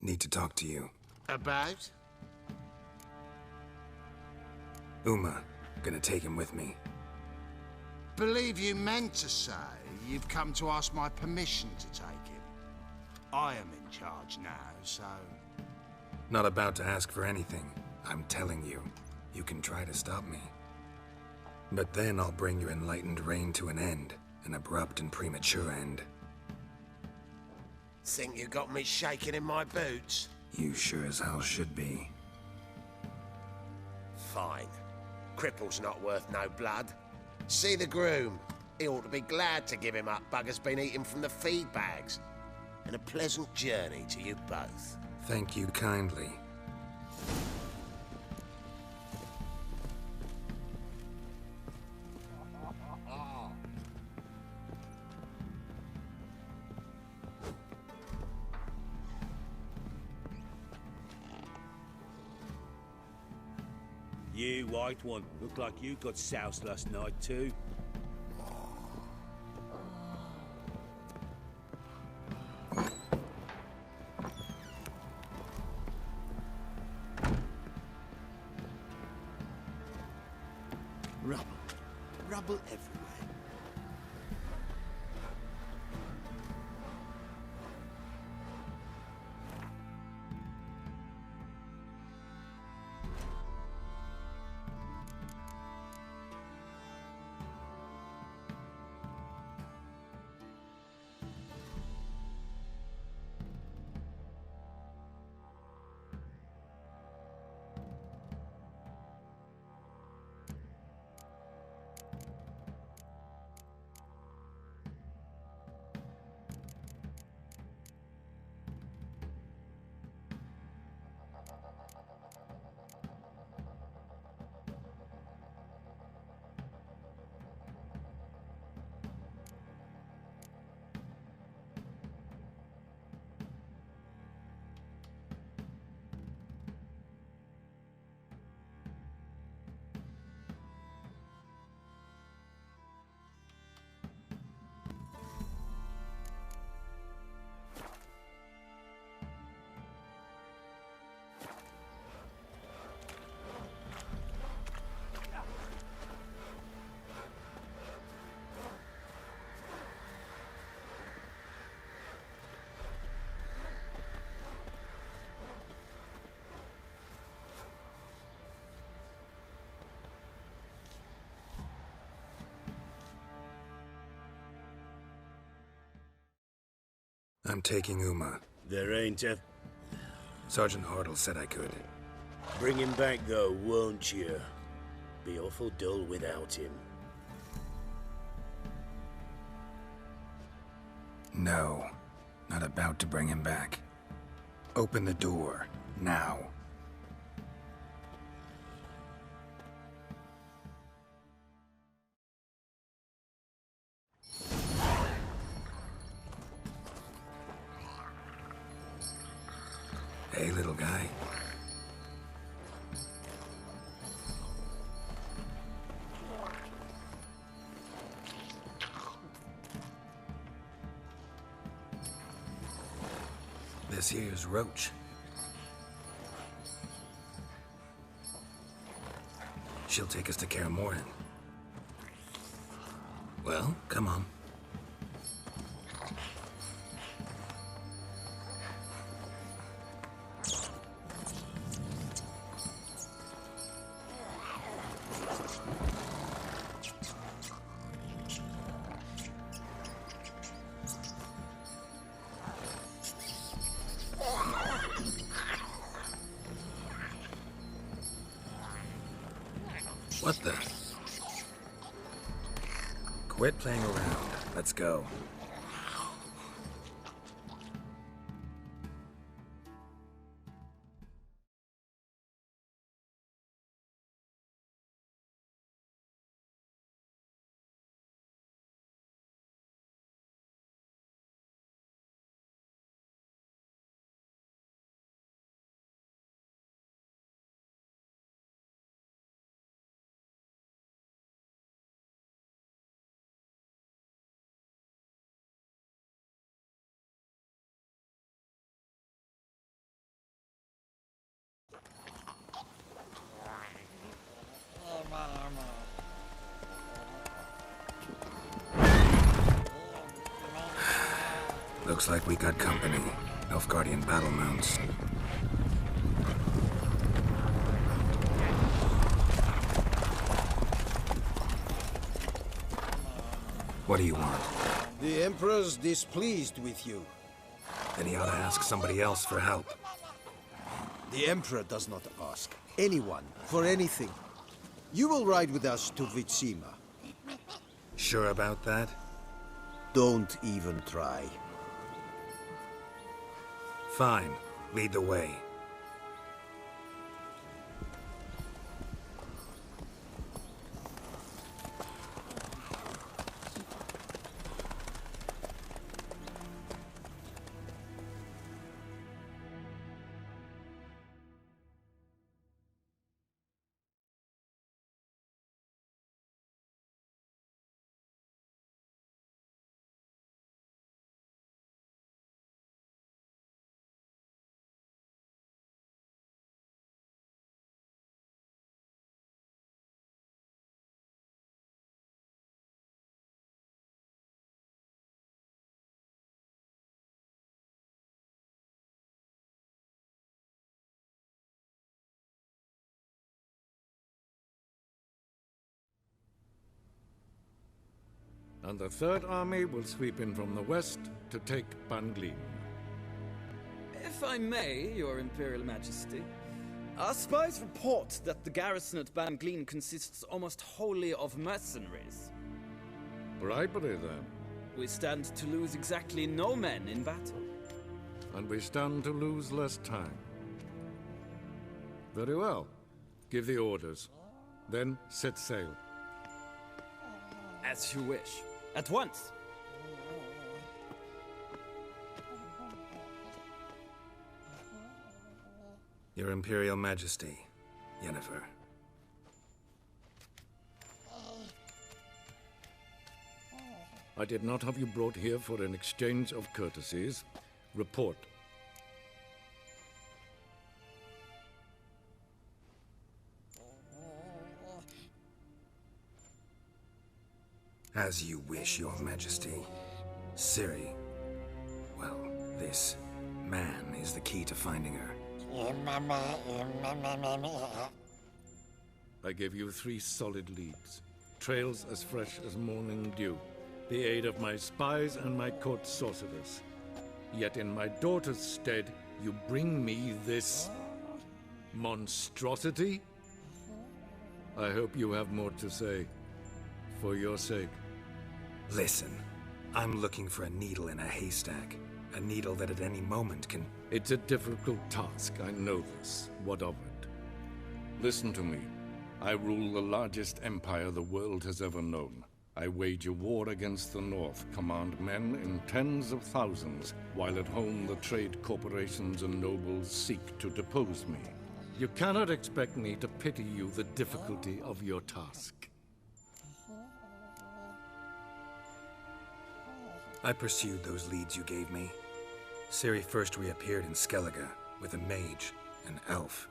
Need to talk to you. About? Uma. Gonna take him with me. Believe you meant to say you've come to ask my permission to take him. I am in charge now, so... Not about to ask for anything. I'm telling you. You can try to stop me. But then I'll bring your enlightened reign to an end. An abrupt and premature end. Think you got me shaking in my boots? You sure as hell should be. Fine. Cripple's not worth no blood. See the groom. He ought to be glad to give him up. Bugger's been eating from the feed bags. And a pleasant journey to you both. Thank you kindly. You, white one, look like you got soused last night too. Rubble. Rubble everywhere. I'm taking Uma. There ain't a... Sergeant Hartle said I could. Bring him back though, won't you? Be awful dull without him. No. Not about to bring him back. Open the door. Now. Hey, little guy. This here's Roach. She'll take us to Kaer Morhen. Well, come on. What the? Quit playing around. Let's go. Looks like we got company. Nilfgaardian battle mounts. What do you want? The Emperor's displeased with you. Then he ought to ask somebody else for help. The Emperor does not ask anyone for anything. You will ride with us to Vitsima. Sure about that? Don't even try. Fine. Lead the way. And the Third Army will sweep in from the west to take Ban Gleam. If I may, Your Imperial Majesty, our spies report that the garrison at Ban Gleam consists almost wholly of mercenaries. Bribery, then. We stand to lose exactly no men in battle. And we stand to lose less time. Very well. Give the orders. Then set sail. As you wish. At once! Your Imperial Majesty, Yennefer. I did not have you brought here for an exchange of courtesies. Report. As you wish, Your Majesty. Ciri. Well, this man is the key to finding her. I gave you 3 solid leads. Trails as fresh as morning dew. The aid of my spies and my court sorcerers. Yet in my daughter's stead, you bring me this monstrosity? I hope you have more to say. For your sake. Listen, I'm looking for a needle in a haystack. A needle that at any moment can... It's a difficult task, I know this. What of it? Listen to me. I rule the largest empire the world has ever known. I wage a war against the North, command men in tens of thousands, while at home the trade corporations and nobles seek to depose me. You cannot expect me to pity you the difficulty of your task. I pursued those leads you gave me. Ciri first reappeared in Skellige with a mage, an elf.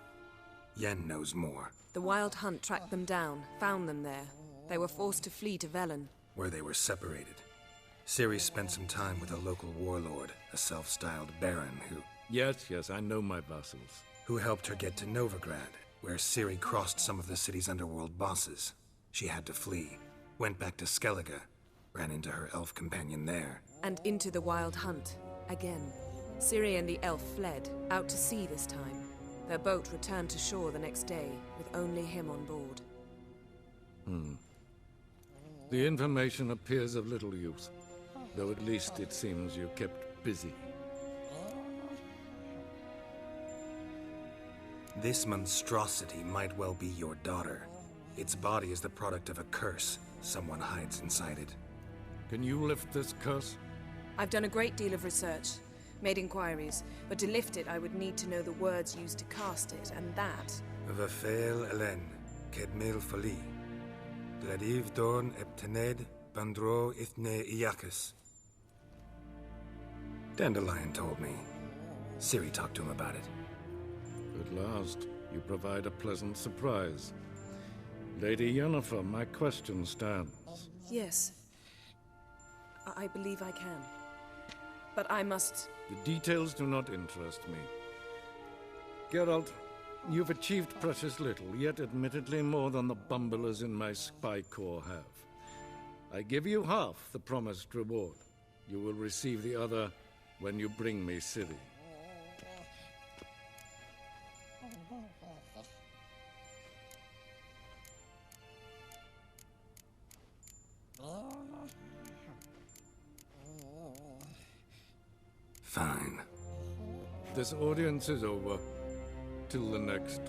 Yen knows more. The Wild Hunt tracked them down, found them there. They were forced to flee to Velen. Where they were separated. Ciri spent some time with a local warlord, a self-styled baron who... Yes, I know my vassals. Who helped her get to Novigrad, where Ciri crossed some of the city's underworld bosses. She had to flee, went back to Skellige, ran into her elf companion there. And into the Wild Hunt, again. Ciri and the elf fled, out to sea this time. Their boat returned to shore the next day, with only him on board. The information appears of little use, though at least it seems you kept busy. This monstrosity might well be your daughter. Its body is the product of a curse. Someone hides inside it. Can you lift this curse? I've done a great deal of research, made inquiries, but to lift it I would need to know the words used to cast it, and that... Vafel Elen, Kedmil Fali. Gladiv Dorn Eptened, Bandro Ithne Iacus. Dandelion told me. Ciri talked to him about it. At last, you provide a pleasant surprise. Lady Yennefer, my question stands. Yes. I believe I can. But I must... The details do not interest me. Geralt, you've achieved precious little, yet admittedly more than the bumblers in my spy corps have. I give you half the promised reward. You will receive the other when you bring me Ciri. Fine. This audience is over. Till the next.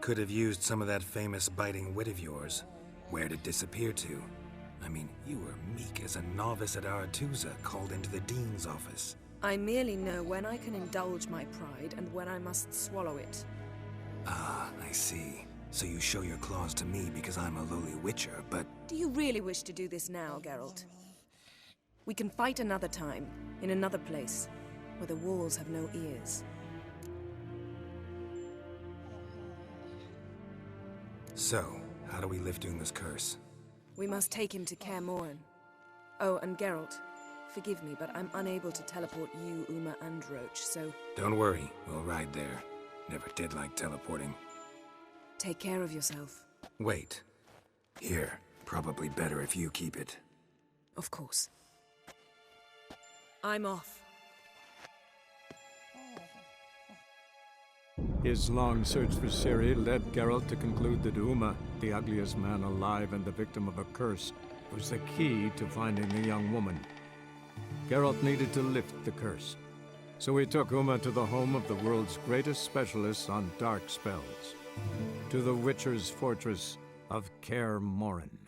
Could have used some of that famous biting wit of yours. Where'd it disappear to? I mean, you were meek as a novice at Aretuza called into the Dean's office. I merely know when I can indulge my pride and when I must swallow it. Ah, I see. So you show your claws to me because I'm a lowly witcher, but... Do you really wish to do this now, Geralt? We can fight another time, in another place, where the walls have no ears. So, how do we lift Uma's curse? We must take him to Kaer Morhen. Oh, and Geralt, forgive me, but I'm unable to teleport you, Uma, and Roach, so... Don't worry, we'll ride there. Never did like teleporting. Take care of yourself. Wait. Here, probably better if you keep it. Of course. I'm off. His long search for Ciri led Geralt to conclude that Uma, the ugliest man alive and the victim of a curse, was the key to finding the young woman. Geralt needed to lift the curse, so he took Uma to the home of the world's greatest specialists on dark spells, to the Witcher's fortress of Kaer Morhen.